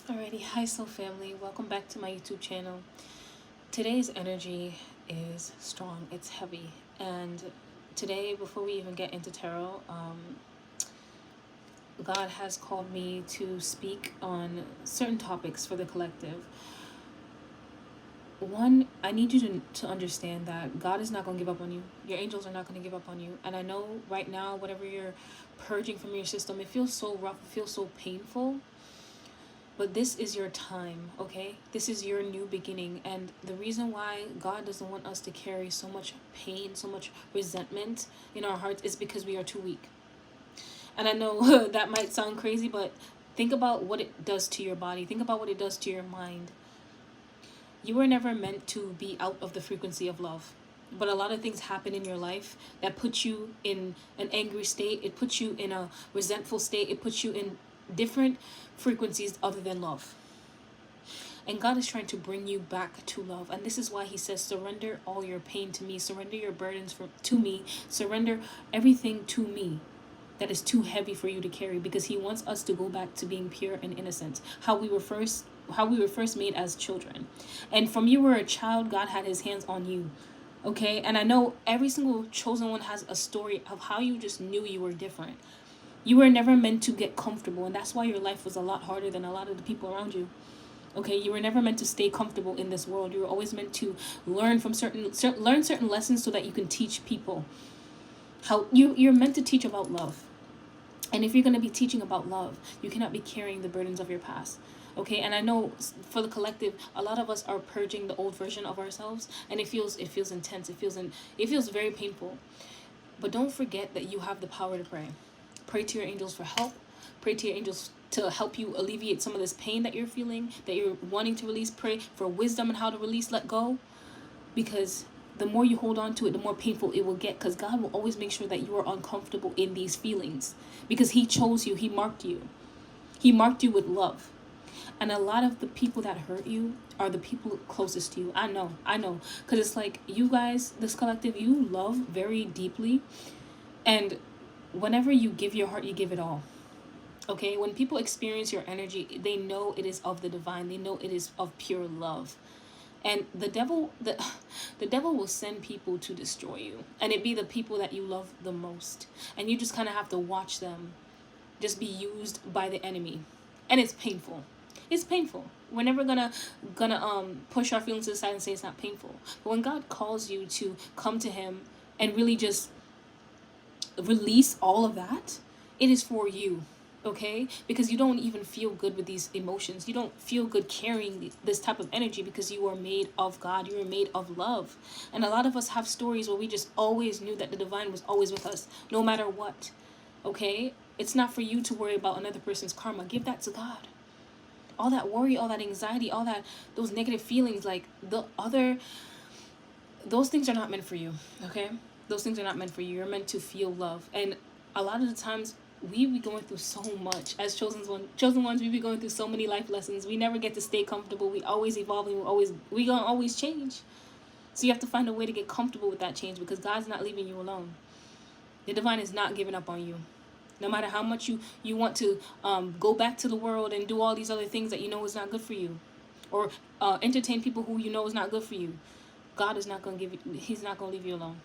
Alrighty, hi soul family, welcome back to my YouTube channel. Today's energy is strong, it's heavy, and today, before we even get into tarot, God has called me to speak on certain topics for the collective. One, I need you to understand that God is not going to give up on you. Your angels are not going to give up on you. And I know right now, whatever you're purging from your system, it feels so rough, it feels so painful. But this is your time, okay? This is your new beginning. And the reason why God doesn't want us to carry so much pain, so much resentment in our hearts is because we are too weak. And I know that might sound crazy, but think about what it does to your body. Think about what it does to your mind. You were never meant to be out of the frequency of love. But a lot of things happen in your life that put you in an angry state. It puts you in a resentful state. It puts you in different frequencies other than love. And God is trying to bring you back to love. And this is why he says, surrender all your pain to me. Surrender your burdens to me. Surrender everything to me that is too heavy for you to carry, because he wants us to go back to being pure and innocent. How we were first made as children. And from you were a child, God had his hands on you. Okay? And I know every single chosen one has a story of how you just knew you were different. You were never meant to get comfortable, and that's why your life was a lot harder than a lot of the people around you. Okay, you were never meant to stay comfortable in this world. You were always meant to learn from certain lessons so that you can teach people. You're meant to teach about love. And if you're going to be teaching about love, you cannot be carrying the burdens of your past. Okay, and I know for the collective, a lot of us are purging the old version of ourselves, and it feels intense. It feels very painful. But don't forget that you have the power to pray. Pray to your angels for help. Pray to your angels to help you alleviate some of this pain that you're feeling, that you're wanting to release. Pray for wisdom on how to release, let go. Because the more you hold on to it, the more painful it will get. Because God will always make sure that you are uncomfortable in these feelings. Because he chose you. He marked you. He marked you with love. And a lot of the people that hurt you are the people closest to you. I know. Because it's like, you guys, this collective, you love very deeply. And whenever you give your heart, you give it all. Okay? When people experience your energy, they know it is of the divine. They know it is of pure love. And the devil will send people to destroy you. And it be the people that you love the most. And you just kind of have to watch them just be used by the enemy. And it's painful. It's painful. We're never gonna push our feelings to the side and say it's not painful. But when God calls you to come to him and really just release all of that, it is for you. Okay? Because you don't even feel good with these emotions. You don't feel good carrying this type of energy, because you are made of God. You are made of love. And a lot of us have stories where we just always knew that the divine was always with us, no matter what. Okay? It's not for you to worry about another person's karma. Give that to God. All that worry, all that anxiety, all that, those negative feelings, like those things are not meant for you. Okay? Those things are not meant for you. You're meant to feel love. And a lot of the times, we be going through so much as chosen ones. We be going through so many life lessons. We never get to stay comfortable. We always evolving. We gonna always change. So you have to find a way to get comfortable with that change, because God's not leaving you alone. The divine is not giving up on you. No matter how much you want to go back to the world and do all these other things that you know is not good for you, or entertain people who you know is not good for you, God is not going to he's not going to leave you alone.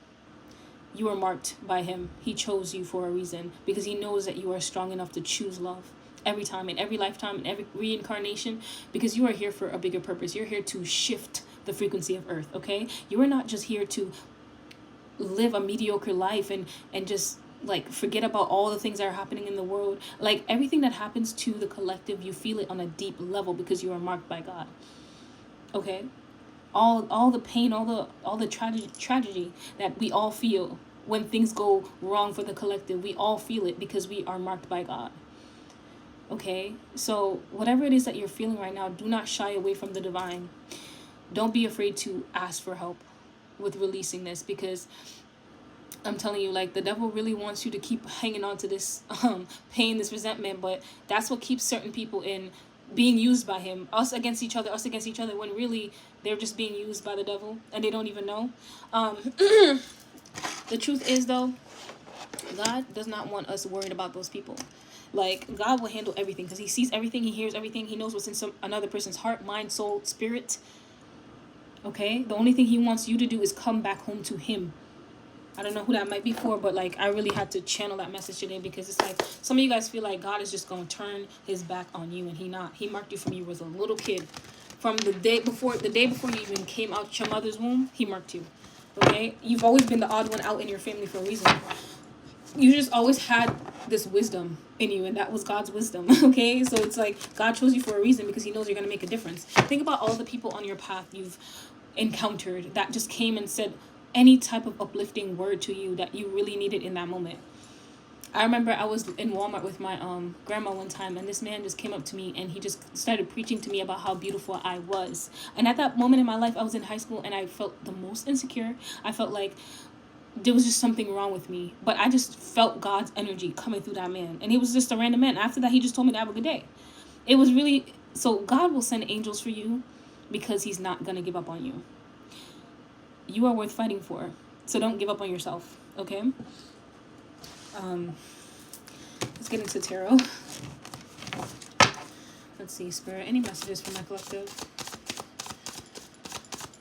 You are marked by him. He chose you for a reason, because he knows that you are strong enough to choose love every time, in every lifetime, in every reincarnation, because you are here for a bigger purpose. You're here to shift the frequency of earth. Okay? You are not just here to live a mediocre life and just like forget about all the things that are happening in the world. Like, everything that happens to the collective, you feel it on a deep level, because you are marked by God. Okay? All the pain, all the tragedy that we all feel when things go wrong for the collective, we all feel it, because we are marked by God. Okay? So whatever it is that you're feeling right now, do not shy away from the divine. Don't be afraid to ask for help with releasing this, because I'm telling you, like, the devil really wants you to keep hanging on to this pain, this resentment, but that's what keeps certain people in being used by him. Us against each other, when really they're just being used by the devil and they don't even know. The truth is, though, God does not want us worried about those people. Like, God will handle everything because he sees everything, he hears everything, he knows what's in another person's heart, mind, soul, spirit. Okay? The only thing he wants you to do is come back home to him. I don't know who that might be for, but like, I really had to channel that message today, because it's like some of you guys feel like God is just going to turn his back on you, and he not. He marked you from you as a little kid. From the day before you even came out your mother's womb, he marked you. Okay? You've always been the odd one out in your family for a reason. You just always had this wisdom in you, and that was God's wisdom. Okay? So it's like God chose you for a reason, because he knows you're going to make a difference. Think about all the people on your path you've encountered that just came and said any type of uplifting word to you that you really needed in that moment. I remember I was in Walmart with my grandma one time, and this man just came up to me and he just started preaching to me about how beautiful I was. And at that moment in my life, I was in high school and I felt the most insecure. I felt like there was just something wrong with me, but I just felt God's energy coming through that man, and he was just a random man. After that, he just told me to have a good day. It was really, so God will send angels for you because he's not gonna give up on you. You are worth fighting for, so don't give up on yourself. Okay? Let's get into tarot. Let's see, Spirit, any messages for my collective?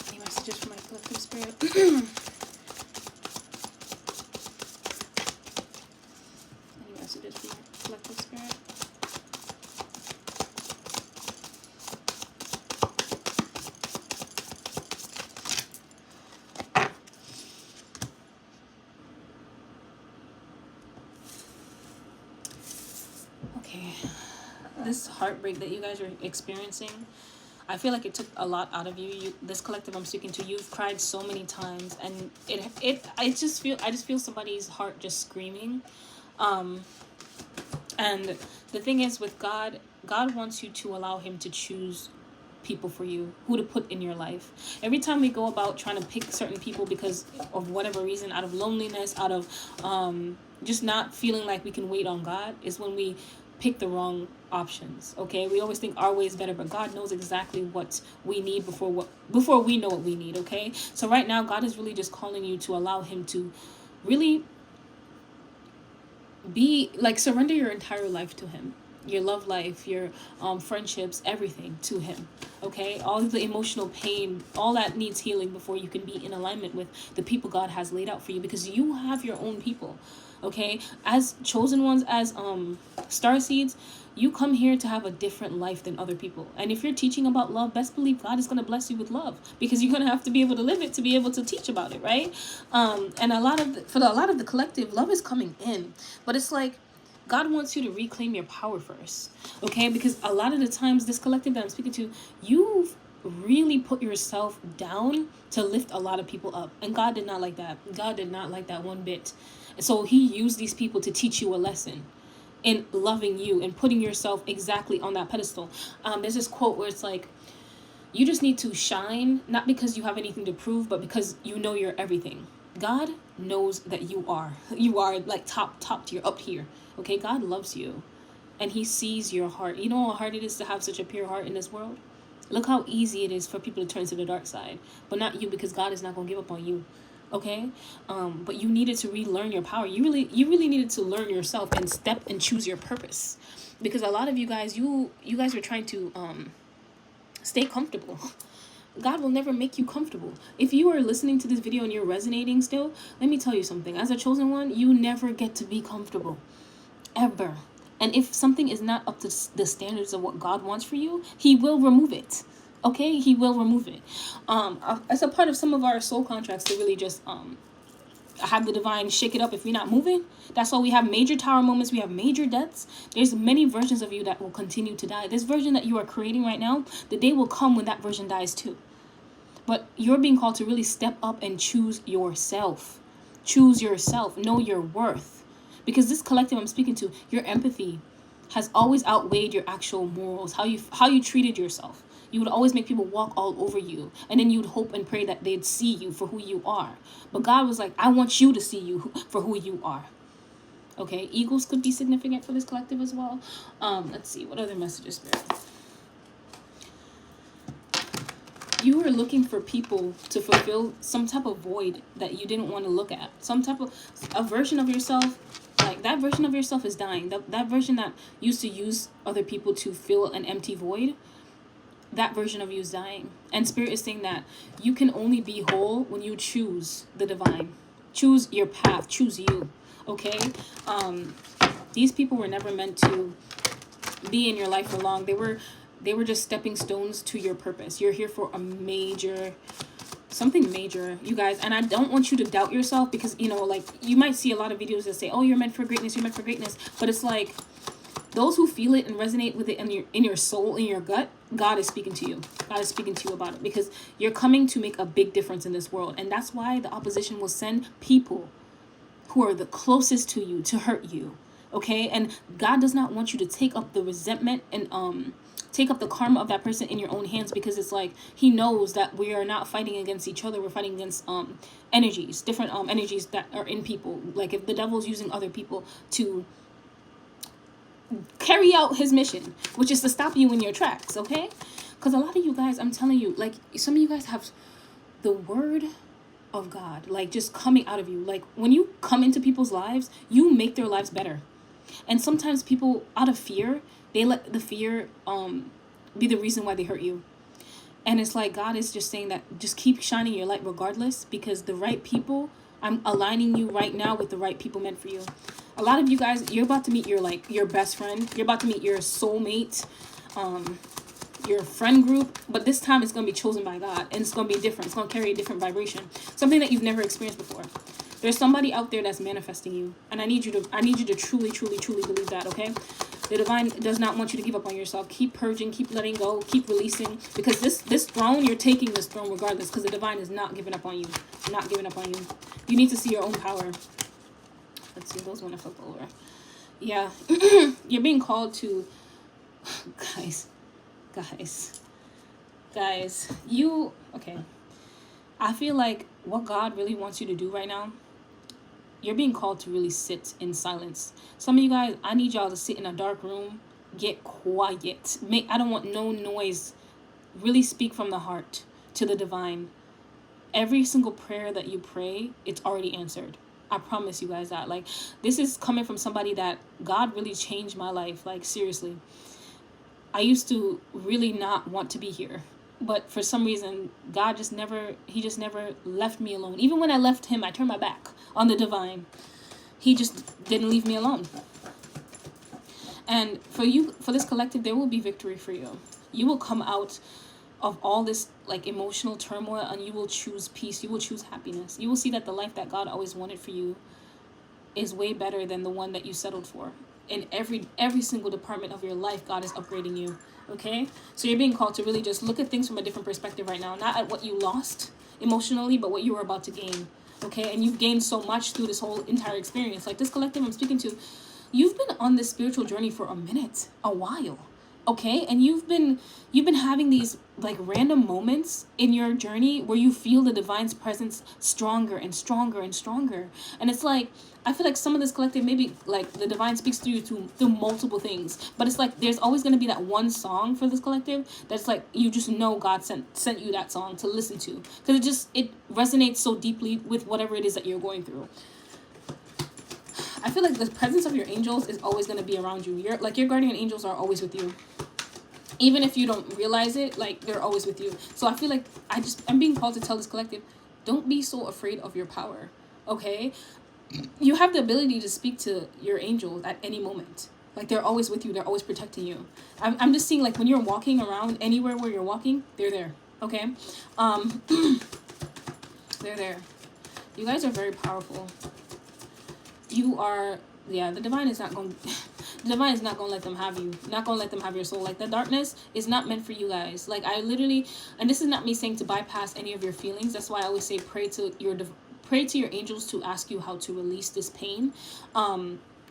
Any messages for my collective, Spirit? Any messages for my collective, Spirit? This heartbreak that you guys are experiencing, I feel like it took a lot out of you. This collective I'm speaking to, you've cried so many times, and I just feel somebody's heart just screaming. And the thing is, with God wants you to allow him to choose people for you, who to put in your life. Every time we go about trying to pick certain people because of whatever reason, out of loneliness, out of just not feeling like we can wait on God, is when we pick the wrong options. Okay, we always think our way is better, but God knows exactly what we need before we know what we need. Okay, so right now God is really just calling you to allow him to really be like, surrender your entire life to him, your love life, your friendships, everything to him. Okay, all the emotional pain, all that needs healing before you can be in alignment with the people God has laid out for you, because you have your own people. Okay, as chosen ones, as star seeds, you come here to have a different life than other people. And if you're teaching about love, best believe God is going to bless you with love, because you're going to have to be able to live it to be able to teach about it, right? And a lot of the collective, love is coming in, but it's like God wants you to reclaim your power first. Okay, because a lot of the times, this collective that I'm speaking to, you've really put yourself down to lift a lot of people up, and God did not like that. God did not like that one bit. So he used these people to teach you a lesson in loving you and putting yourself exactly on that pedestal. There's this quote where it's like, you just need to shine, not because you have anything to prove, but because you know you're everything. God knows that you are like top tier, up here. Okay, God loves you, and he sees your heart. You know how hard it is to have such a pure heart in this world? Look how easy it is for people to turn to the dark side, but not you, because God is not going to give up on you. Okay, but you needed to relearn your power. You really needed to learn yourself and step and choose your purpose, because a lot of you guys, you guys are trying to stay comfortable. God will never make you comfortable. If you are listening to this video and you're resonating still, let me tell you something. As a chosen one, you never get to be comfortable, ever. And if something is not up to the standards of what God wants for you, he will remove it. Okay, he will remove it. As a part of some of our soul contracts to really just have the divine shake it up if you're not moving. That's why we have major tower moments. We have major deaths. There's many versions of you that will continue to die. This version that you are creating right now, the day will come when that version dies too. But you're being called to really step up and choose yourself. Choose yourself. Know your worth. Because this collective I'm speaking to, your empathy has always outweighed your actual morals. How you treated yourself. You would always make people walk all over you. And then you'd hope and pray that they'd see you for who you are. But God was like, I want you to see you for who you are. Okay, eagles could be significant for this collective as well. Let's see, what other messages, Spirit? You were looking for people to fulfill some type of void that you didn't want to look at. Some type of a version of yourself. Like, that version of yourself is dying. That version that used to use other people to fill an empty void, that version of you is dying. And Spirit is saying that you can only be whole when you choose the divine. Choose your path. Choose you. Okay? These people were never meant to be in your life for long. They were just stepping stones to your purpose. You're here for a major, something major, you guys. And I don't want you to doubt yourself, because, you know, like, you might see a lot of videos that say, oh, you're meant for greatness, you're meant for greatness. But it's like, those who feel it and resonate with it in your soul, in your gut, God is speaking to you. God is speaking to you about it, because you're coming to make a big difference in this world. And that's why the opposition will send people who are the closest to you to hurt you. Okay? And God does not want you to take up the resentment and take up the karma of that person in your own hands, because it's like, he knows that we are not fighting against each other. We're fighting against energies, different energies that are in people. Like, if the devil's using other people to carry out his mission, which is to stop you in your tracks, okay? Because a lot of you guys, I'm telling you, like, some of you guys have the word of God, like, just coming out of you. Like, when you come into people's lives, you make their lives better. And sometimes people, out of fear, they let the fear be the reason why they hurt you. And it's like, God is just saying that just keep shining your light regardless, because the right people, I'm aligning you right now with the right people meant for you. A lot of you guys, you're about to meet your best friend. You're about to meet your soulmate, your friend group. But this time it's going to be chosen by God. And it's going to be different. It's going to carry a different vibration. Something that you've never experienced before. There's somebody out there that's manifesting you. And I need you to truly, truly, truly believe that, okay? The divine does not want you to give up on yourself. Keep purging, keep letting go, keep releasing. Because this throne, you're taking this throne regardless. Because the divine is not giving up on you. Not giving up on you. You need to see your own power. Let's see, those want to flip over. Yeah. You're being called to... Guys. You... Okay. I feel like what God really wants you to do right now, you're being called to really sit in silence. Some of you guys, I need y'all to sit in a dark room. Get quiet. I don't want no noise. Really speak from the heart to the divine. Every single prayer that you pray, it's already answered. I promise you guys that. Like, this is coming from somebody that God really changed my life. Like, seriously. I used to really not want to be here. But for some reason, God just never left me alone. Even when I left him, I turned my back on the divine. He just didn't leave me alone. And for this collective, there will be victory for you. You will come out of all this, like, emotional turmoil, and you will choose peace. You will choose happiness. You will see that the life that God always wanted for you is way better than the one that you settled for. In every single department of your life, God is upgrading you. Okay? So you're being called to really just look at things from a different perspective right now. Not at what you lost emotionally, but what you were about to gain. Okay? And you've gained so much through this whole entire experience. Like, this collective I'm speaking to, you've been on this spiritual journey for a while. Okay? And you've been having these, like, random moments in your journey where you feel the divine's presence stronger and stronger and stronger. And it's like, I feel like some of this collective, maybe, like, the divine speaks to you through multiple things. But it's like, there's always going to be that one song for this collective that's like, you just know God sent you that song to listen to. Because it resonates so deeply with whatever it is that you're going through. I feel like the presence of your angels is always going to be around you. Your guardian angels are always with you. Even if you don't realize it, like, they're always with you. So I feel like I'm being called to tell this collective, don't be so afraid of your power. Okay? You have the ability to speak to your angels at any moment. Like, they're always with you. They're always protecting you. I'm just seeing, like, when you're walking around anywhere where you're walking, they're there. Okay? They're there. You guys are very powerful. You are... Yeah, the divine is not going to let them have you. Not going to let them have your soul. Like, the darkness is not meant for you guys. Like, I literally... And this is not me saying to bypass any of your feelings. That's why I always say pray to your angels to ask you how to release this pain.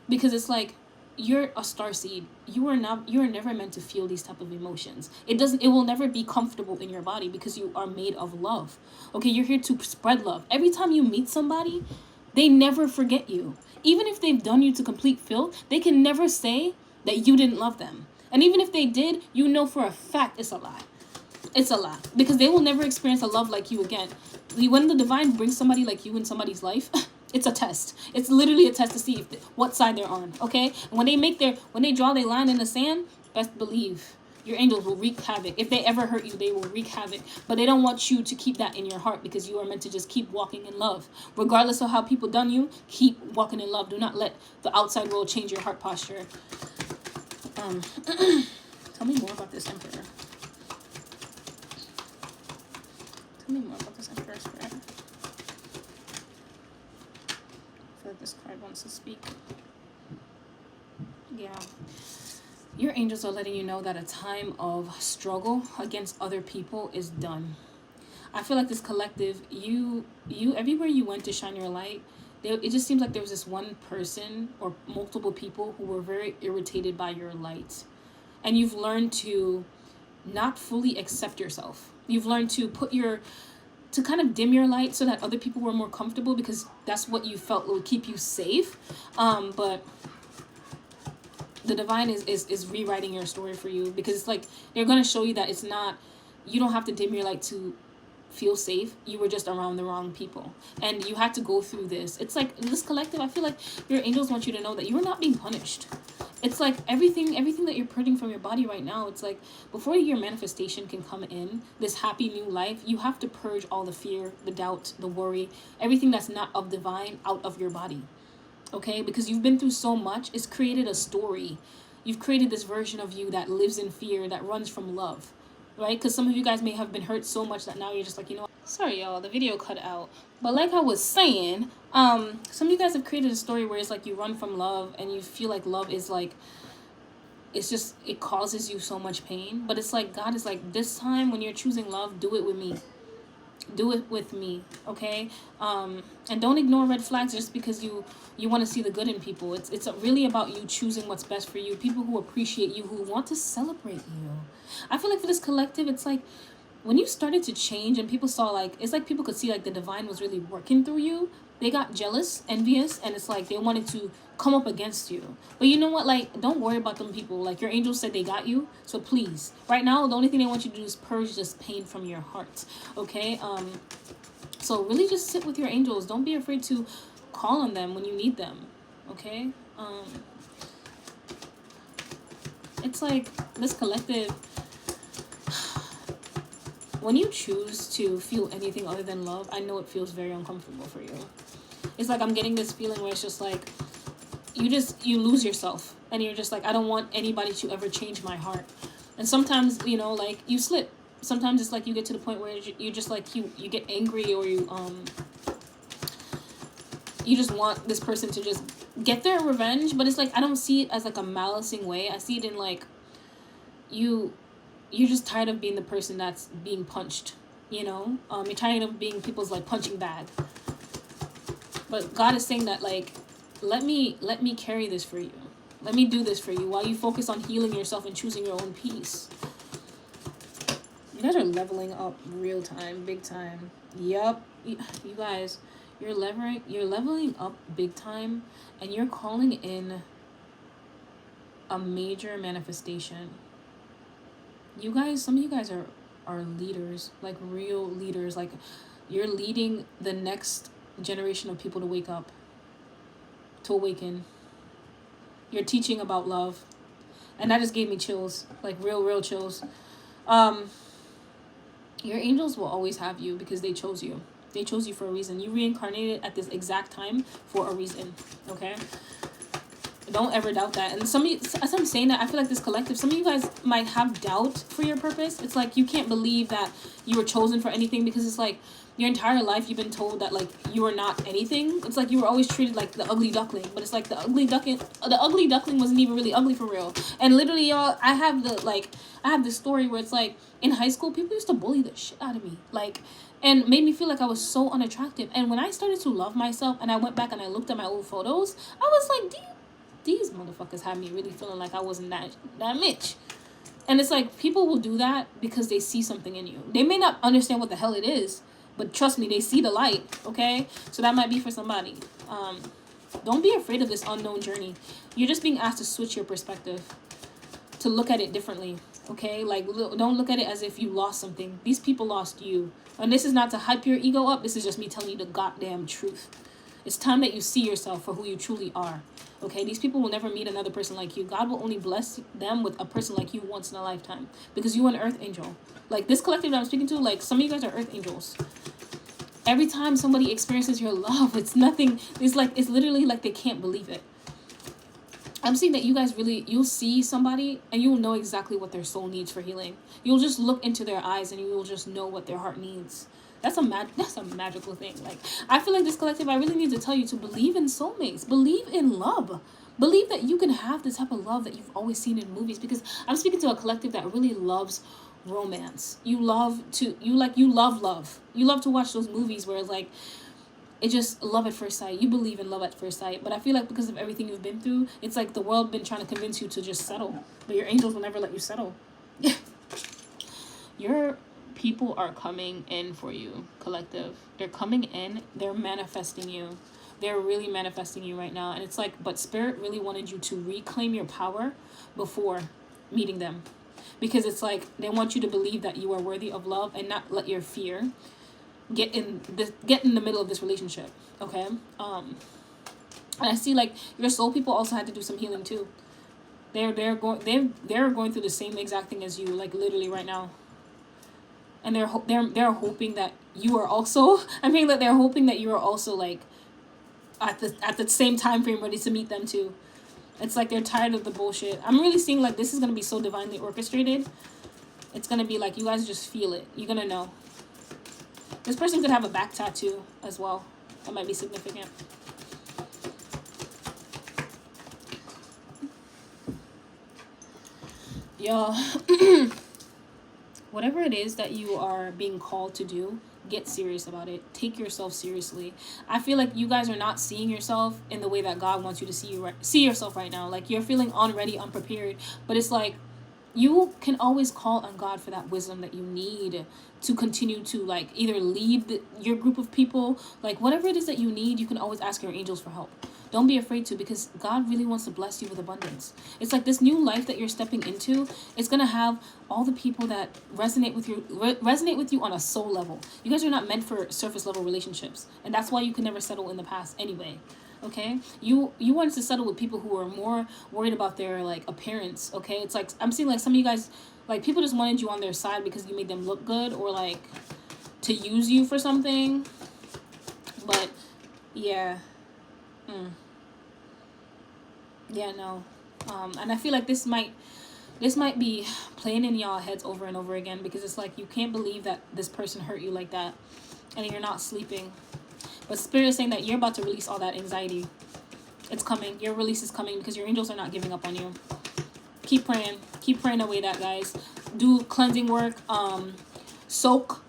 Because it's like, you're a starseed. You are never meant to feel these type of emotions. It will never be comfortable in your body, because you are made of love. Okay, you're here to spread love. Every time you meet somebody, they never forget you. Even if they've done you to complete filth, they can never say that you didn't love them. And even if they did, you know for a fact it's a lie. It's a lie. Because they will never experience a love like you again. When the divine brings somebody like you in somebody's life, It's a test. It's literally a test to see what side they're on. Okay, and when they draw their line in the sand, best believe your angels will wreak havoc. If they ever hurt you, they will wreak havoc. But they don't want you to keep that in your heart, because you are meant to just keep walking in love. Regardless of how people done you, keep walking in love. Do not let the outside world change your heart posture. Tell me more about this Emperor. Tell me more about this Emperor Spirit. I feel like this card wants to speak. Yeah. Your angels are letting you know that a time of struggle against other people is done. I feel like this collective, you everywhere you went to shine your light, it just seems like there was this one person or multiple people who were very irritated by your light. And you've learned to not fully accept yourself. You've learned to to kind of dim your light so that other people were more comfortable, because that's what you felt would keep you safe. But the divine is rewriting your story for you, because it's like they're going to show you that it's not, you don't have to dim your light to feel safe. You were just around the wrong people, and you had to go through this. It's like this collective, I feel like your angels want you to know that you are not being punished. It's like everything that you're purging from your body right now, it's like before your manifestation can come in, this happy new life, you have to purge all the fear, the doubt, the worry, everything that's not of divine out of your body. Okay, because you've been through so much. It's created a story. You've created this version of you that lives in fear, that runs from love, right? Because some of you guys may have been hurt so much that now you're just like, you know what? Sorry, y'all, the video cut out. But like I was saying, some of you guys have created a story where it's like you run from love and you feel like love is like, it's just, it causes you so much pain. But it's like God is like, this time when you're choosing love, do it with me. Do it with me, okay? And don't ignore red flags just because you want to see the good in people. It's really about you choosing what's best for you. People who appreciate you, who want to celebrate you. I feel like for this collective, it's like when you started to change and people saw, like, it's like people could see like the divine was really working through you. They got jealous, envious, and it's like they wanted to come up against you. But you know what? Like, don't worry about them people. Like, your angels said they got you. So please, right now, the only thing they want you to do is purge this pain from your heart. Okay? So really just sit with your angels. Don't be afraid to call on them when you need them. Okay? It's like this collective, when you choose to feel anything other than love, I know it feels very uncomfortable for you. It's like I'm getting this feeling where it's just like you lose yourself, and you're just like, I don't want anybody to ever change my heart. And sometimes, you know, like, you slip. Sometimes it's like you get to the point where you just like you get angry, or you just want this person to just get their revenge. But it's like, I don't see it as like a malicing way. I see it in like you're just tired of being the person that's being punched, you know? You're tired of being people's like punching bag. But God is saying that, like, let me carry this for you. Let me do this for you while you focus on healing yourself and choosing your own peace. You guys are leveling up real time, big time. Yup. You guys, you're leveling up big time, and you're calling in a major manifestation. You guys, some of you guys are leaders, like real leaders. Like, you're leading the next generation of people to wake up, to awaken. You're teaching about love, and that just gave me chills, like real chills. Your angels will always have you because they chose you. They chose you for a reason. You reincarnated at this exact time for a reason. Okay, don't ever doubt that. And as I'm saying that, I feel like this collective, some of you guys might have doubt for your purpose. It's like you can't believe that you were chosen for anything, because it's like your entire life you've been told that like you are not anything. It's like you were always treated like the ugly duckling, but it's like the ugly duckling wasn't even really ugly for real. And literally, y'all, I have this story where it's like in high school people used to bully the shit out of me, like, and made me feel like I was so unattractive. And when I started to love myself and I went back and I looked at my old photos, I was like, these motherfuckers had me really feeling like I wasn't that Mitch. And it's like, people will do that because they see something in you. They may not understand what the hell it is, but trust me, they see the light, okay? So that might be for somebody. Don't be afraid of this unknown journey. You're just being asked to switch your perspective, to look at it differently, okay? Like, don't look at it as if you lost something. These people lost you. And this is not to hype your ego up. This is just me telling you the goddamn truth. It's time that you see yourself for who you truly are. Okay, these people will never meet another person like you. God will only bless them with a person like you once in a lifetime, because you are an earth angel. Like this collective that I'm speaking to, like some of you guys are earth angels. Every time somebody experiences your love, it's nothing. It's literally like they can't believe it. I'm seeing that you guys really, you'll see somebody and you'll know exactly what their soul needs for healing. You'll just look into their eyes and you will just know what their heart needs. That's a magical thing. Like, I feel like this collective, I really need to tell you to believe in soulmates. Believe in love. Believe that you can have the type of love that you've always seen in movies, because I'm speaking to a collective that really loves romance. You love love. You love to watch those movies where it's like, it's just love at first sight. You believe in love at first sight. But I feel like because of everything you've been through, it's like the world been trying to convince you to just settle. But your angels will never let you settle. Your people are coming in for you, collective. They're coming in. They're manifesting you. They're really manifesting you right now. And it's like, but Spirit really wanted you to reclaim your power before meeting them. Because it's like they want you to believe that you are worthy of love and not let your fear get in the middle of this relationship. Okay. And I see like your soul people also had to do some healing too. They're going through the same exact thing as you, like literally right now. And they're hoping that you are also, I mean that they're hoping that you are also like at the same time frame ready to meet them too. It's like they're tired of the bullshit. I'm really seeing like this is gonna be so divinely orchestrated. It's gonna be like you guys just feel it. You're gonna know. This person could have a back tattoo as well. That might be significant. Y'all, whatever it is that you are being called to do, get serious about it. Take yourself seriously. I feel like you guys are not seeing yourself in the way that God wants you to see yourself right now. Like you're feeling unready, unprepared. But it's like you can always call on God for that wisdom that you need to continue to like either lead your group of people. Like whatever it is that you need, you can always ask your angels for help. Don't be afraid to, because God really wants to bless you with abundance. It's like this new life that you're stepping into, it's going to have all the people that resonate with you on a soul level. You guys are not meant for surface level relationships. And that's why you can never settle in the past anyway. Okay, you wanted to settle with people who are more worried about their like appearance. Okay, it's like I'm seeing like some of you guys, like people just wanted you on their side because you made them look good, or like to use you for something. But yeah, yeah, no, and I feel like this might be playing in y'all heads over and over again, because it's like you can't believe that this person hurt you like that, and you're not sleeping. But Spirit is saying that you're about to release all that anxiety. It's coming. Your release is coming because your angels are not giving up on you. Keep praying. Keep praying away that, guys. Do cleansing work. Soak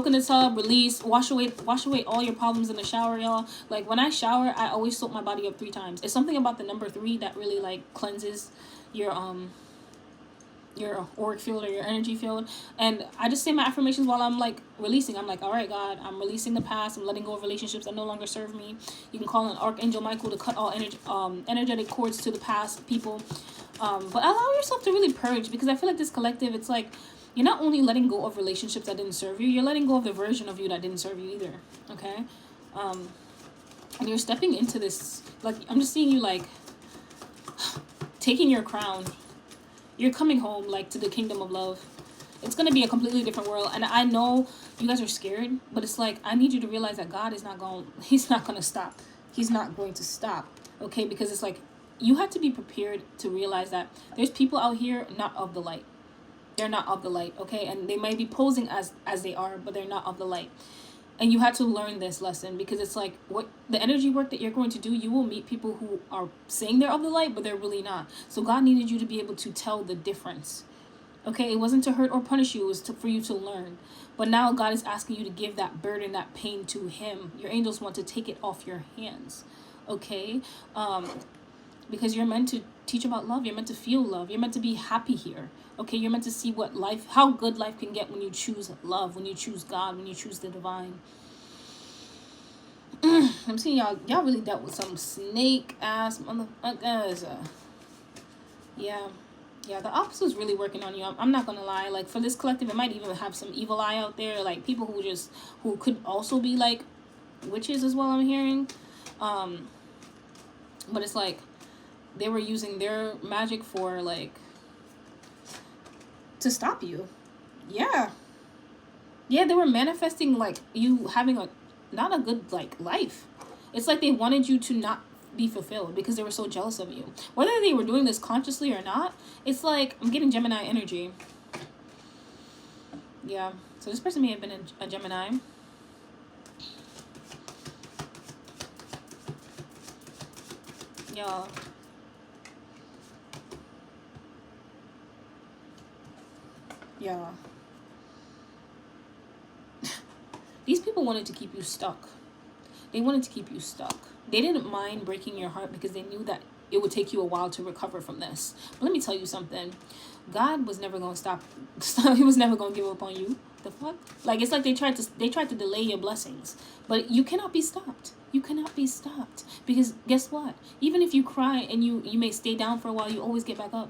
in the tub. Release. Wash away all your problems in the shower, y'all. Like when I shower, I always soak my body up 3 times. It's something about the number 3 that really like cleanses your auric field or your energy field. And I just say my affirmations while I'm like releasing. I'm like, all right, God, I'm releasing the past. I'm letting go of relationships that no longer serve me. You can call on Archangel Michael to cut all energetic cords to the past people. But allow yourself to really purge, because I feel like this collective, it's like you're not only letting go of relationships that didn't serve you, you're letting go of the version of you that didn't serve you either. Okay. And you're stepping into this, like I'm just seeing you like taking your crown. You're coming home, like, to the kingdom of love. It's going to be a completely different world. And I know you guys are scared, but it's like, I need you to realize that God is he's not going to stop. He's not going to stop. Okay? Because it's like, you have to be prepared to realize that there's people out here not of the light. They're not of the light. Okay? And they might be posing as they are, but they're not of the light. And you had to learn this lesson, because it's like what the energy work that you're going to do, you will meet people who are saying they're of the light, but they're really not. So God needed you to be able to tell the difference. Okay, it wasn't to hurt or punish you, it was for you to learn. But now God is asking you to give that burden, that pain to him. Your angels want to take it off your hands. Okay, because you're meant to teach about love. You're meant to feel love. You're meant to be happy here. Okay, you're meant to see how good life can get when you choose love, when you choose God, when you choose the divine. I'm seeing y'all really dealt with some snake ass motherfuckers. Yeah, the opposite is really working on you. I'm not gonna lie. Like for this collective, it might even have some evil eye out there, like people who could also be like witches as well, I'm hearing. But it's like they were using their magic for like to stop you. Yeah. Yeah, they were manifesting like you having a not a good like life. It's like they wanted you to not be fulfilled because they were so jealous of you. Whether they were doing this consciously or not, it's like I'm getting Gemini energy. Yeah. So this person may have been a Gemini. Yeah. Yeah. These people wanted to keep you stuck. They wanted to keep you stuck. They didn't mind breaking your heart because they knew that it would take you a while to recover from this. But let me tell you something. God was never going to stop. He was never going to give up on you. The fuck? Like, it's like they tried to delay your blessings. But you cannot be stopped. You cannot be stopped. Because guess what? Even if you cry and you may stay down for a while, you always get back up.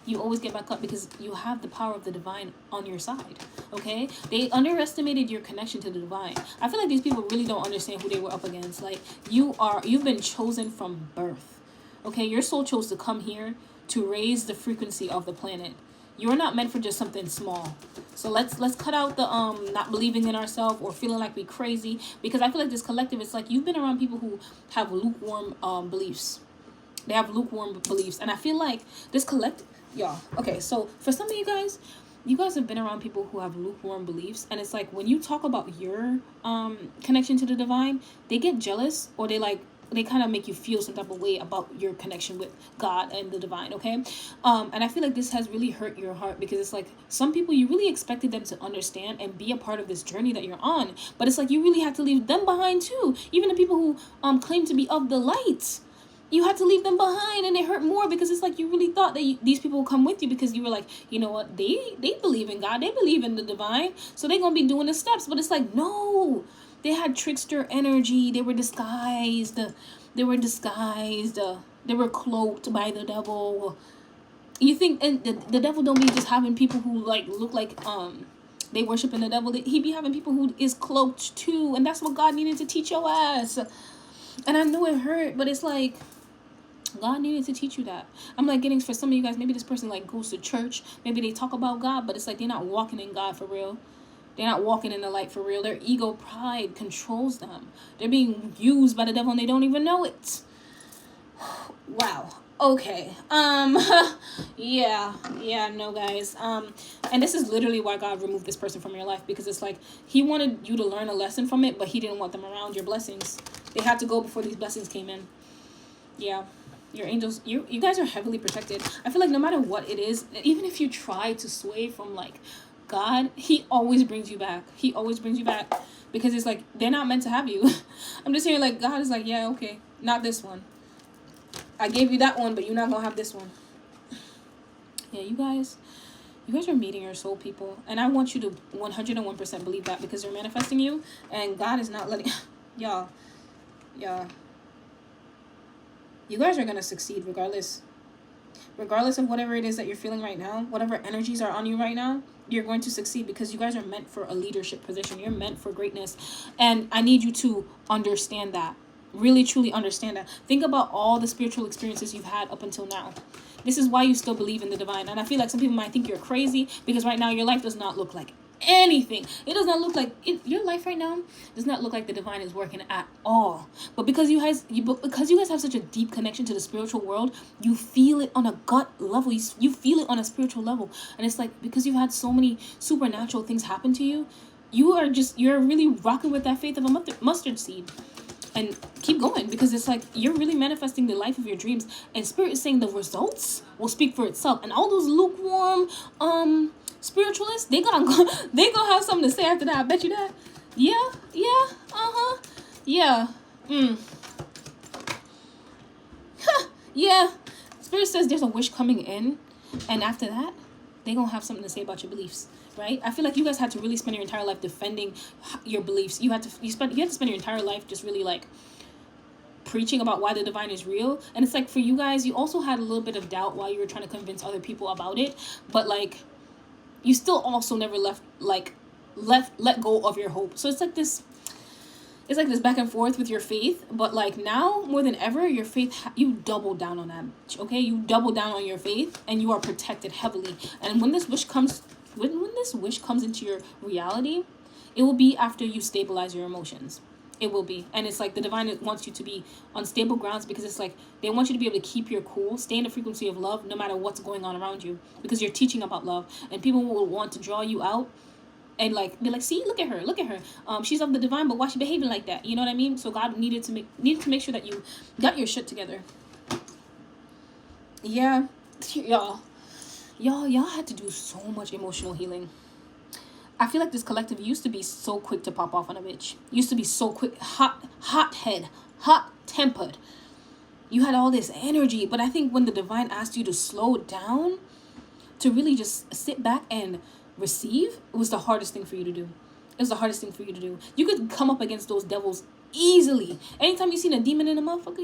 You always get back up because you have the power of the divine on your side. Okay? They underestimated your connection to the divine. I feel like these people really don't understand who they were up against. Like, you've been chosen from birth. Okay? Your soul chose to come here to raise the frequency of the planet. You're not meant for just something small. So let's cut out the not believing in ourselves or feeling like we crazy, because I feel like this collective, it's like you've been around people who have lukewarm beliefs. They have lukewarm beliefs, and I feel like this collective, y'all. Okay, so for some of you guys have been around people who have lukewarm beliefs, and it's like when you talk about your connection to the divine, they get jealous, or they kind of make you feel some type of way about your connection with God and the divine, okay? And I feel like this has really hurt your heart, because it's like some people, you really expected them to understand and be a part of this journey that you're on, but it's like you really had to leave them behind too. Even the people who claim to be of the light, you had to leave them behind, and it hurt more because it's like you really thought that these people would come with you, because you were like, you know what, they believe in God, they believe in the divine, so they're gonna be doing the steps. But it's like, no, they had trickster energy. They were disguised. They were cloaked by the devil. You think, and the devil don't be just having people who like look like they worshiping the devil. He be having people who is cloaked too, and that's what God needed to teach your ass. And I know it hurt, but it's like God needed to teach you that. I'm like getting, for some of you guys, maybe this person like goes to church, maybe they talk about God, but it's like they're not walking in God for real. They're not walking in the light for real. Their ego pride controls them. They're being used by the devil and they don't even know it. Wow. Okay. Yeah, no, guys. And this is literally why God removed this person from your life, because it's like he wanted you to learn a lesson from it, but he didn't want them around your blessings. They had to go before these blessings came in. Yeah. Your angels, you guys are heavily protected. I feel like no matter what it is, even if you try to sway from like God, he always brings you back. He always brings you back, because it's like they're not meant to have you. I'm just hearing like God is like, yeah, okay, not this one. I gave you that one, but you're not gonna have this one. Yeah, you guys are meeting your soul people, and I want you to 101% believe that, because they're manifesting you, and God is not letting y'all. You guys are gonna succeed regardless of whatever it is that you're feeling right now, whatever energies are on you right now. You're going to succeed, because you guys are meant for a leadership position. You're meant for greatness, and I need you to understand that. Really truly understand that. Think about all the spiritual experiences you've had up until now. This is why you still believe in the divine. And I feel like some people might think you're crazy, because right now your life does not look like anything. It does not look like your life right now does not look like the divine is working at all. But because you guys have such a deep connection to the spiritual world, you feel it on a gut level. You feel it on a spiritual level, and it's like because you've had so many supernatural things happen to you, you're really rocking with that faith of a mustard seed. And keep going, because it's like you're really manifesting the life of your dreams, and Spirit is saying the results will speak for itself. And all those lukewarm spiritualists, they gonna have something to say after that. I bet you that. Yeah. Yeah. Spirit says there's a wish coming in, and after that, they gonna have something to say about your beliefs. Right? I feel like you guys had to really spend your entire life defending your beliefs. You had to spend your entire life just really like preaching about why the divine is real. And it's like for you guys, you also had a little bit of doubt while you were trying to convince other people about it. But like you still also never let go of your hope. So it's like this. it's like this back and forth with your faith, but like now more than ever, your faith, you double down on that, okay? You double down on your faith, and you are protected heavily. And when this wish comes, when this wish comes into your reality, it will be after you stabilize your emotions. It will be. And it's like the divine wants you to be on stable grounds, because it's like they want you to be able to keep your cool, stay in the frequency of love no matter what's going on around you, because you're teaching about love, and people will want to draw you out and like be like, see, look at her, she's of the divine, but why she behaving like that? You know what I mean? So God needed to make sure that you got your shit together. Yeah, y'all had to do so much emotional healing. I feel like this collective used to be so quick to pop off on a bitch. Used to be so quick, hot head, hot tempered. You had all this energy, but I think when the divine asked you to slow down, to really just sit back and receive, it was the hardest thing for you to do. It was the hardest thing for you to do. You could come up against those devils easily. Anytime you seen a demon in a motherfucker,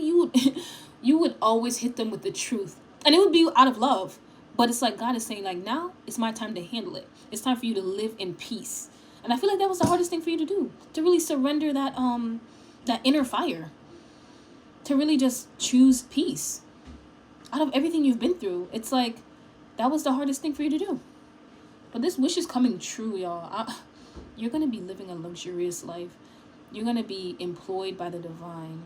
you would always hit them with the truth, and it would be out of love. But it's like God is saying, like, now it's my time to handle it. It's time for you to live in peace. And I feel like that was the hardest thing for you to do, to really surrender that inner fire, to really just choose peace out of everything you've been through. It's like that was the hardest thing for you to do. But this wish is coming true, y'all. You're going to be living a luxurious life. You're going to be employed by the divine.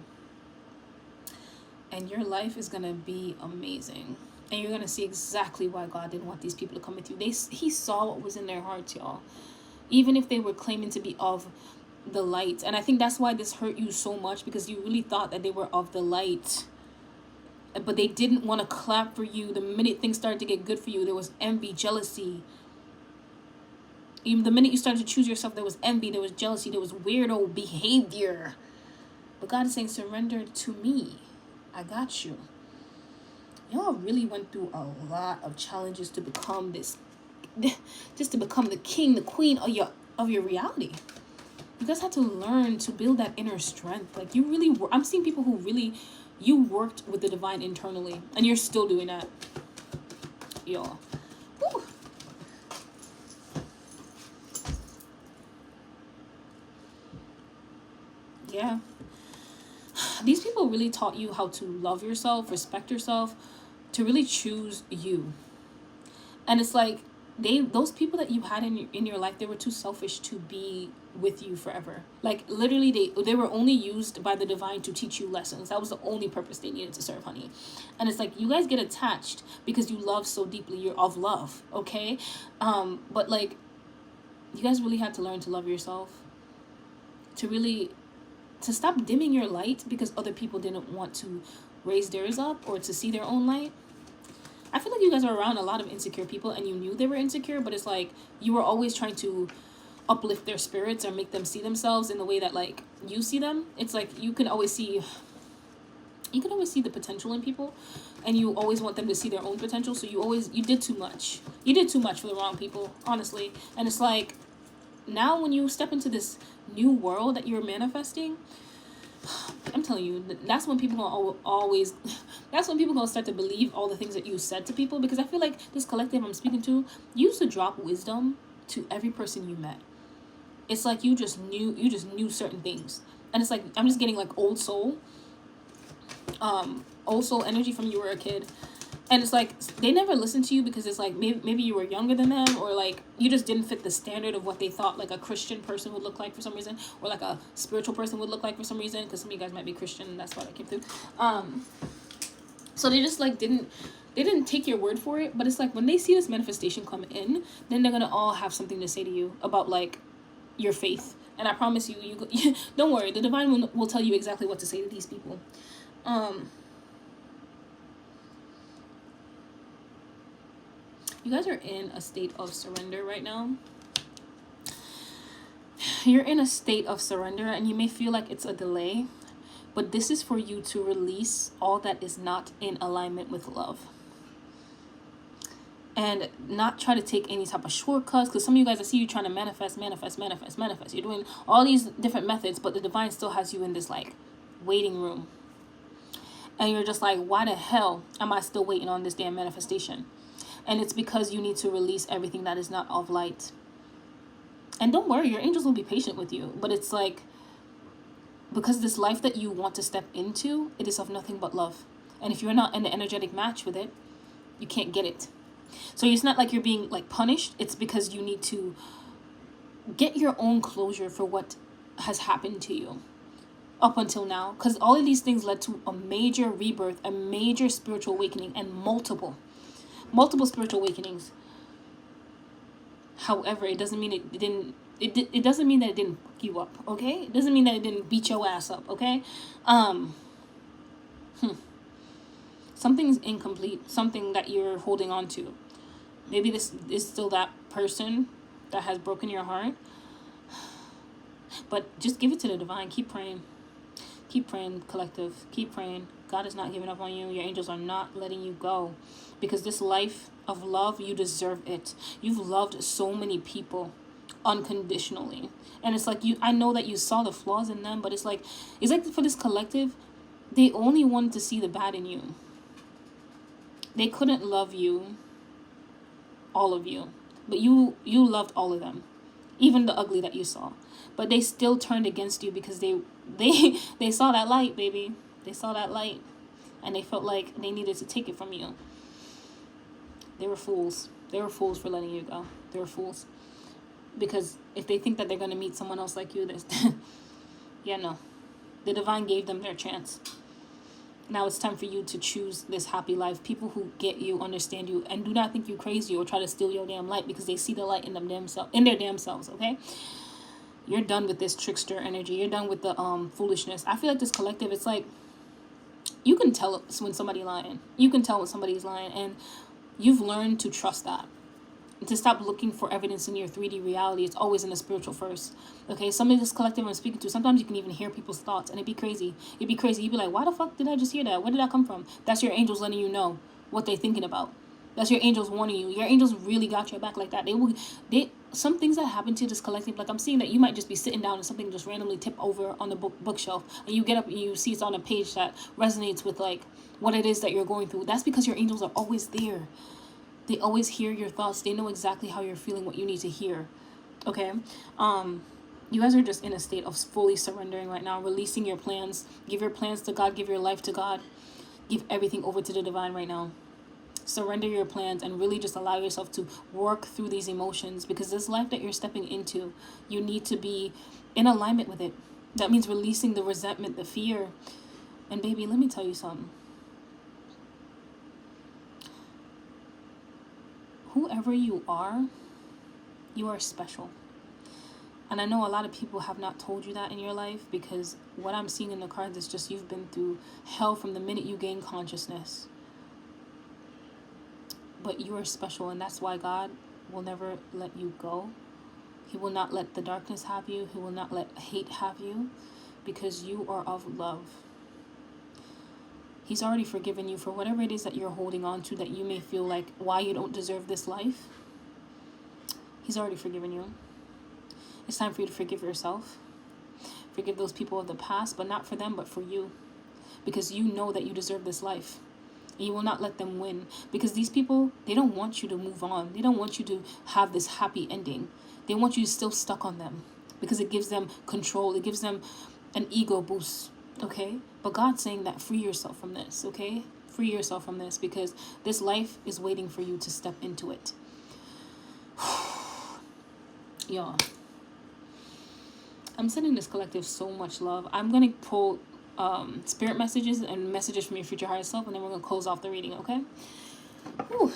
And your life is going to be amazing. And you're going to see exactly why God didn't want these people to come with you. He saw what was in their hearts, y'all. Even if they were claiming to be of the light. And I think that's why this hurt you so much, because you really thought that they were of the light. But they didn't want to clap for you. The minute things started to get good for you, there was envy, jealousy. Even the minute you started to choose yourself, there was envy, there was jealousy, there was weirdo behavior. But God is saying, surrender to me. I got you. Y'all really went through a lot of challenges to become this, just to become the king, the queen of your reality. You guys had to learn to build that inner strength. Like, you really, I'm seeing people who really, you worked with the divine internally, and you're still doing that. Y'all. Woo. Yeah. These people really taught you how to love yourself, respect yourself, to really choose you. And it's like those people that you had in your life, they were too selfish to be with you forever. Like, literally, they were only used by the divine to teach you lessons. That was the only purpose they needed to serve, honey. And it's like, you guys get attached because you love so deeply. You're of love, okay? But like, you guys really had to learn to love yourself, to stop dimming your light because other people didn't want to raise theirs up or to see their own light. I feel like you guys are around a lot of insecure people, and you knew they were insecure, but it's like you were always trying to uplift their spirits or make them see themselves in the way that like you see them. It's like you can always see the potential in people, and you always want them to see their own potential. So you did too much. You did too much for the wrong people, honestly. And it's like, now when you step into this new world that you're manifesting, I'm telling you, that's when people gonna start to believe all the things that you said to people. Because I feel like this collective I'm speaking to, you used to drop wisdom to every person you met. It's like you just knew certain things. And it's like, I'm just getting like old soul energy from you were a kid. And it's like, they never listened to you because it's like, maybe you were younger than them, or like, you just didn't fit the standard of what they thought like a Christian person would look like for some reason, or like a spiritual person would look like for some reason, because some of you guys might be Christian, and that's why I came through. So they just like they didn't take your word for it. But it's like, when they see this manifestation come in, then they're gonna all have something to say to you about like your faith. And I promise you don't worry, the divine will tell you exactly what to say to these people. You guys are in a state of surrender right now. You're in a state of surrender, and you may feel like it's a delay, but this is for you to release all that is not in alignment with love. And not try to take any type of shortcuts, because some of you guys, I see you trying to manifest. You're doing all these different methods, but the divine still has you in this like waiting room. And you're just like, why the hell am I still waiting on this damn manifestation? And it's because you need to release everything that is not of light. And don't worry, your angels will be patient with you. But it's like, Because this life that you want to step into, it is of nothing but love. And if you're not in an energetic match with it, you can't get it. So it's not like you're being like punished. It's because you need to get your own closure for what has happened to you up until now. Because all of these things led to a major rebirth, a major spiritual awakening, and multiple spiritual awakenings. However, it doesn't mean it didn't. It doesn't mean that it didn't fuck you up. Okay, it doesn't mean that it didn't beat your ass up. Okay, something's incomplete. Something that you're holding on to. Maybe this is still that person that has broken your heart. But just give it to the divine. Keep praying. Keep praying, collective. Keep praying. God is not giving up on you. Your angels are not letting you go. Because this life of love, you deserve it. You've loved so many people unconditionally. And it's like, I know that you saw the flaws in them, but it's like for this collective, they only wanted to see the bad in you. They couldn't love you, all of you. But you loved all of them. Even the ugly that you saw. But they still turned against you because they saw that light, baby. They saw that light. And they felt like they needed to take it from you. They were fools. They were fools for letting you go. They were fools. Because if they think that they're going to meet someone else like you, yeah, no. The divine gave them their chance. Now it's time for you to choose this happy life. People who get you, understand you, and do not think you crazy or try to steal your damn light because they see the light in their damn selves, okay? You're done with this trickster energy. You're done with the foolishness. I feel like this collective, it's like, you can tell when somebody's lying. You can tell when somebody's lying, and you've learned to trust that. To stop looking for evidence in your 3D reality. It's always in the spiritual first. Okay, some of this collective I'm speaking to, sometimes you can even hear people's thoughts, and it'd be crazy. You'd be like, why the fuck did I just hear that? Where did that come from? That's your angels letting you know what they're thinking about. That's your angels warning you. Your angels really got your back like that. Some things that happen to this collective, like I'm seeing that you might just be sitting down and something just randomly tip over on the bookshelf, and you get up and you see it's on a page that resonates with like what it is that you're going through. That's because your angels are always there. They always hear your thoughts. They know exactly how you're feeling, what you need to hear. Okay? You guys are just in a state of fully surrendering right now, releasing your plans. Give your plans to God. Give your life to God. Give everything over to the divine right now. Surrender your plans and really just allow yourself to work through these emotions, because this life that you're stepping into, you need to be in alignment with it. That means releasing the resentment, the fear. And baby, let me tell you something. Whoever you are special. And I know a lot of people have not told you that in your life, because what I'm seeing in the cards is just you've been through hell from the minute you gain consciousness. But you are special, and that's why God will never let you go. He will not let the darkness have you. He will not let hate have you, because you are of love. He's already forgiven you for whatever it is that you're holding on to that you may feel like why you don't deserve this life. He's already forgiven you. It's time for you to forgive yourself. Forgive those people of the past, but not for them, but for you. Because you know that you deserve this life. And you will not let them win. Because these people, they don't want you to move on. They don't want you to have this happy ending. They want you still stuck on them. Because it gives them control. It gives them an ego boost. Okay? But God's saying that free yourself from this. Okay? Free yourself from this. Because this life is waiting for you to step into it. Y'all. I'm sending this collective so much love. I'm going to pull spirit messages and messages from your future higher self, and then we're going to close off the reading, okay? Whew.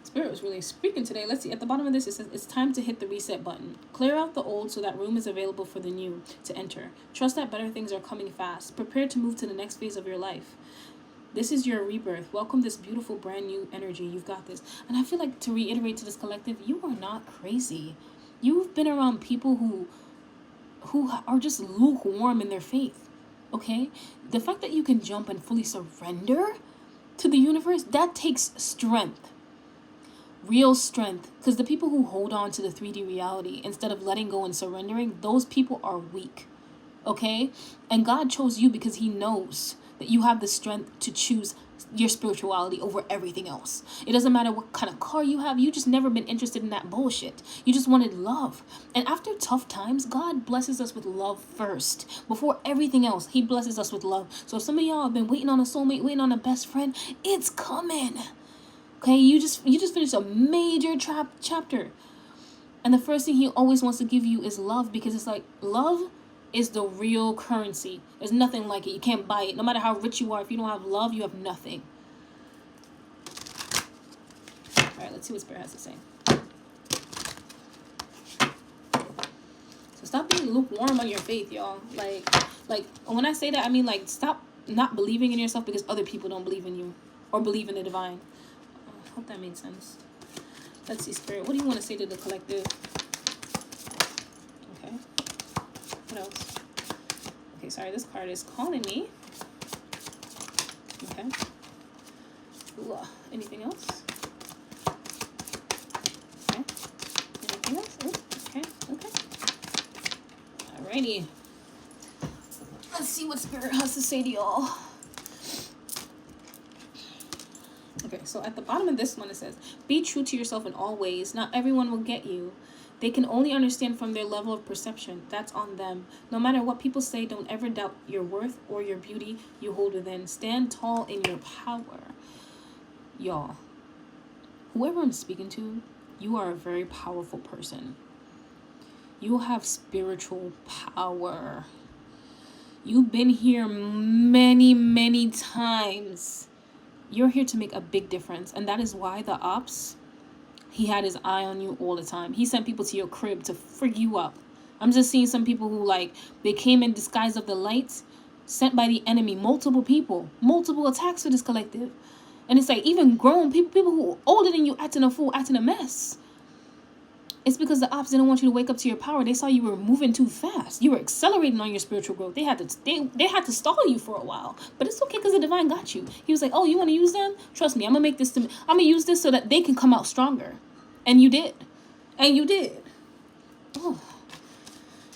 Spirit was really speaking today. Let's see. At the bottom of this, it says, it's time to hit the reset button. Clear out the old so that room is available for the new to enter. Trust that better things are coming fast. Prepare to move to the next phase of your life. This is your rebirth. Welcome this beautiful brand new energy. You've got this. And I feel like to reiterate to this collective, you are not crazy. You've been around people who are just lukewarm in their faith. Okay? The fact that you can jump and fully surrender to the universe, that takes strength. Real strength. Because the people who hold on to the 3D reality instead of letting go and surrendering, those people are weak. okay? And God chose you because he knows that you have the strength to choose your spirituality over everything else. It doesn't matter what kind of car you have. You just never been interested in that bullshit. You just wanted love. And after tough times, God blesses us with love first. Before everything else, he blesses us with love. So if some of y'all have been waiting on a soulmate, waiting on a best friend, it's coming. Okay, you just finished a major chapter. And the first thing he always wants to give you is love, because it's like, love is the real currency. There's nothing like it. You can't buy it. No matter how rich you are, if you don't have love, you have nothing. All right, let's see what Spirit has to say. So stop being lukewarm on your faith, y'all. Like when I say that, I mean, like, stop not believing in yourself because other people don't believe in you or believe in the divine. I hope that made sense. Let's see, Spirit. What do you want to say to the collective? Okay. What else? Okay, sorry. This card is calling me. Okay. Ooh, anything else? Okay. Anything else? Ooh, okay. Okay. Alrighty. Let's see what Spirit has to say to y'all. Okay, so at the bottom of this one, it says, be true to yourself in all ways. Not everyone will get you. They can only understand from their level of perception. That's on them. No matter what people say, don't ever doubt your worth or your beauty you hold within. Stand tall in your power. Y'all, whoever I'm speaking to, you are a very powerful person. You have spiritual power. You've been here many, many times. You're here to make a big difference. And that is why the ops, he had his eye on you all the time. He sent people to your crib to frig you up. I'm just seeing some people who, like, they came in disguise of the light, sent by the enemy, multiple people, multiple attacks for this collective. And it's like, even grown people who are older than you acting a fool, acting a mess. It's because the ops didn't want you to wake up to your power. They saw you were moving too fast. You were accelerating on your spiritual growth. They had to stall you for a while. But it's okay because the divine got you. He was like, oh, you want to use them? Trust me, I'm going to use this so that they can come out stronger. And you did. And you did. Oh.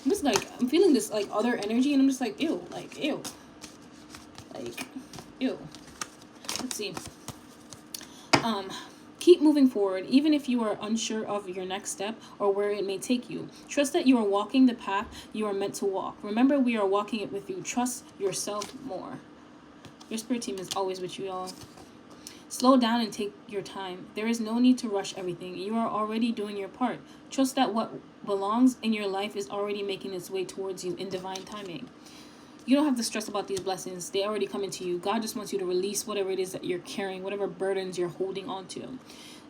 I'm just like, I'm feeling this, like, other energy. And I'm just like, ew. Like, ew. Like, ew. Let's see. Keep moving forward, even if you are unsure of your next step or where it may take you. Trust that you are walking the path you are meant to walk. Remember, we are walking it with you. Trust yourself more. Your spirit team is always with you, y'all. Slow down and take your time. There is no need to rush everything. You are already doing your part. Trust that what belongs in your life is already making its way towards you in divine timing. You don't have to stress about these blessings. They already come into you. God just wants you to release whatever it is that you're carrying, whatever burdens you're holding on to.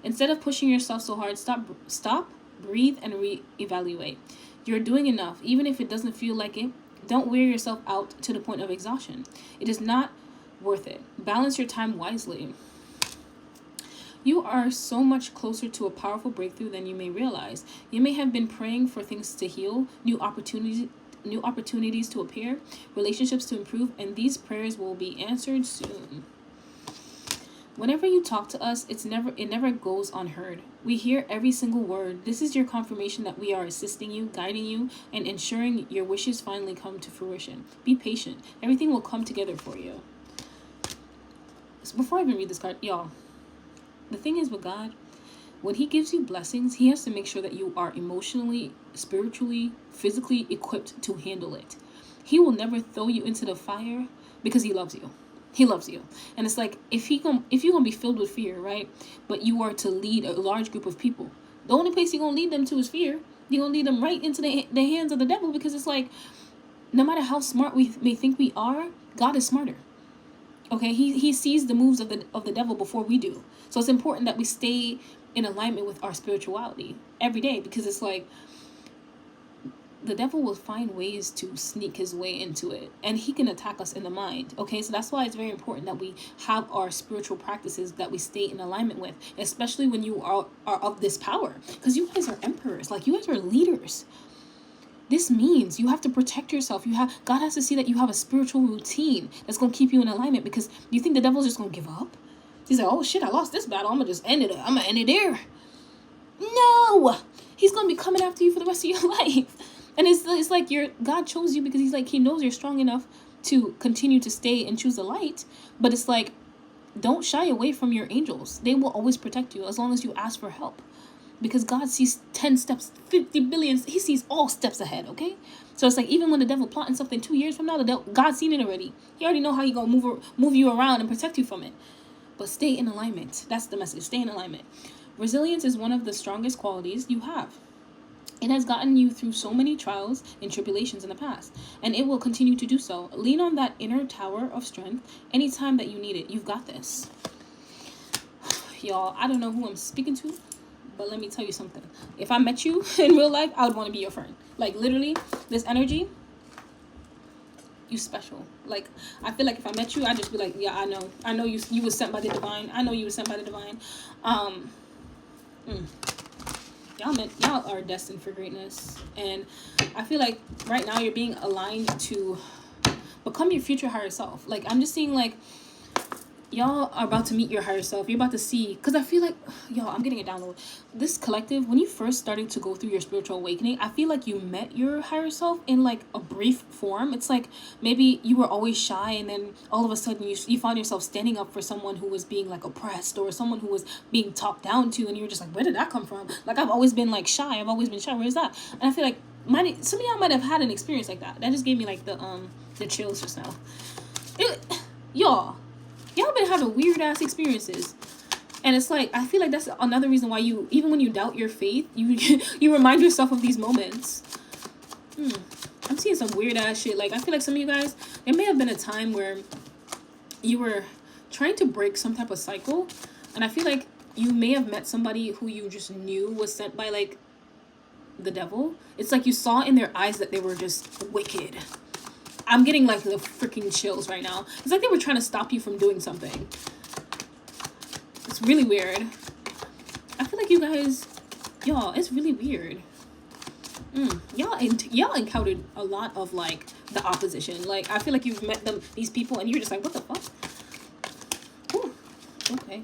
Instead of pushing yourself so hard, stop, breathe, and reevaluate. You're doing enough. Even if it doesn't feel like it, don't wear yourself out to the point of exhaustion. It is not worth it. Balance your time wisely. You are so much closer to a powerful breakthrough than you may realize. You may have been praying for things to heal, new opportunities to appear, relationships to improve, and these prayers will be answered soon. Whenever you talk to us, it never goes unheard. We hear every single word. This is your confirmation that we are assisting you, guiding you, and ensuring your wishes finally come to fruition. Be patient. Everything will come together for you. So before I even read this card, y'all, the thing is with God, when he gives you blessings, he has to make sure that you are emotionally, spiritually, physically equipped to handle it. He will never throw you into the fire because he loves you. He loves you. And it's like, if you're going to be filled with fear, right? But you are to lead a large group of people. The only place you're going to lead them to is fear. You're going to lead them right into the hands of the devil, because it's like, no matter how smart we may think we are, God is smarter. Okay? He sees the moves of the devil before we do. So it's important that we stay in alignment with our spirituality every day, because it's like the devil will find ways to sneak his way into it, and he can attack us in the mind. Okay, so that's why it's very important that we have our spiritual practices that we stay in alignment with, especially when you are of this power, because you guys are emperors, like you guys are leaders. This means you have to protect yourself. God has to see that you have a spiritual routine that's going to keep you in alignment, because you think the devil's just going to give up? He's like, oh shit, I lost this battle, I'm going to just end it. I'm going to end it there. No! He's going to be coming after you for the rest of your life. And it's like God chose you because he's like, he knows you're strong enough to continue to stay and choose the light. But it's like, don't shy away from your angels. They will always protect you as long as you ask for help. Because God sees 10 steps, 50 billion. He sees all steps ahead, okay? So it's like, even when the devil plotting something 2 years from now, God's seen it already. He already know how he gonna move you around and protect you from it. But stay in alignment. That's the message. Stay in alignment. Resilience is one of the strongest qualities you have. It has gotten you through so many trials and tribulations in the past, and it will continue to do so. Lean on that inner tower of strength anytime that you need it. You've got this. Y'all, I don't know who I'm speaking to, but let me tell you something. If I met you in real life, I would want to be your friend. Like, literally, this energy, you special. Like, I feel like if I met you, I'd just be like, yeah, I know you was sent by the divine. I know you was sent by the divine. Y'all are destined for greatness, and I feel like right now you're being aligned to become your future higher self. Like, I'm just seeing like y'all are about to meet your higher self. You're about to see, because I feel like, y'all, I'm getting a download. This collective, when you first started to go through your spiritual awakening, I feel like you met your higher self in like a brief form. It's like maybe you were always shy, and then all of a sudden you found yourself standing up for someone who was being like oppressed, or someone who was being talked down to, and you were just like, where did that come from? Like, I've always been like shy. I've always been shy. Where is that? And I feel like some of y'all might have had an experience like that. That just gave me like the chills just now. Y'all been having weird ass experiences, and it's like, I feel like that's another reason why you, even when you doubt your faith, you remind yourself of these moments. I'm seeing some weird ass shit. Like, I feel like some of you guys, there may have been a time where you were trying to break some type of cycle, and I feel like you may have met somebody who you just knew was sent by like the devil. It's like you saw in their eyes that they were just wicked. I'm getting like the freaking chills right now. It's like they were trying to stop you from doing something. It's really weird. I feel like you guys, y'all, it's really weird. Y'all encountered a lot of like the opposition. Like, I feel like you've met these people, and you're just like, what the fuck? Ooh. Okay.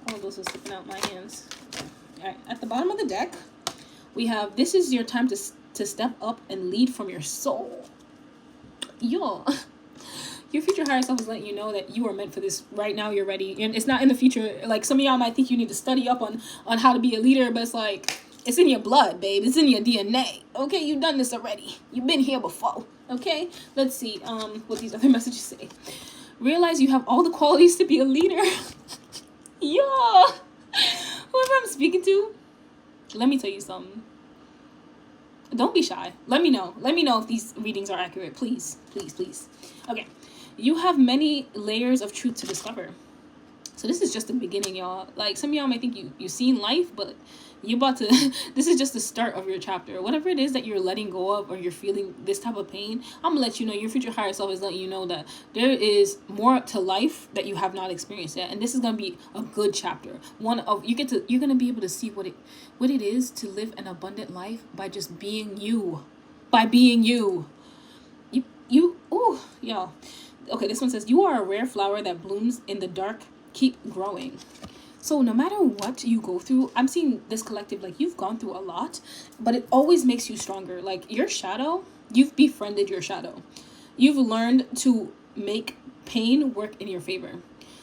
All of those are slipping out my hands. All right. At the bottom of the deck, we have, this is your time to step up and lead from your soul. Y'all, your future higher self is letting you know that you are meant for this. Right now, you're ready, and it's not in the future. Like, some of y'all might think you need to study up on how to be a leader, but it's like, it's in your blood, babe. It's in your DNA. Okay, you've done this already. You've been here before. Okay, let's see what these other messages say. Realize you have all the qualities to be a leader. Y'all, whoever I'm speaking to, let me tell you something. Don't be shy. Let me know if these readings are accurate. Please. Okay. You have many layers of truth to discover. So this is just the beginning, y'all. Like, some of y'all might think you've seen life, but you're about to this is just the start of your chapter. Whatever it is that you're letting go of, or you're feeling this type of pain, I'm gonna let you know, your future higher self is letting you know that there is more to life that you have not experienced yet, and this is gonna be a good chapter. You're gonna be able to see what it is to live an abundant life by just being you. Ooh, y'all. Okay, this one says, you are a rare flower that blooms in the dark. Keep growing. So no matter what you go through, I'm seeing this collective, like, you've gone through a lot, but it always makes you stronger. Like, your shadow, you've befriended your shadow. You've learned to make pain work in your favor.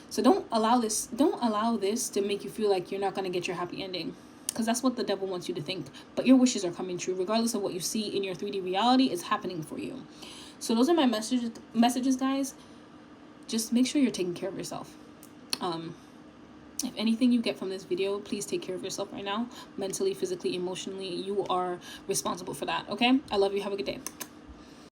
So don't allow this to make you feel like you're not going to get your happy ending, because that's what the devil wants you to think. But your wishes are coming true. Regardless of what you see in your 3D reality, it's happening for you. So those are my messages, guys. Just make sure you're taking care of yourself. If anything you get from this video, please take care of yourself right now. Mentally, physically, emotionally. You are responsible for that, okay? I love you. Have a good day.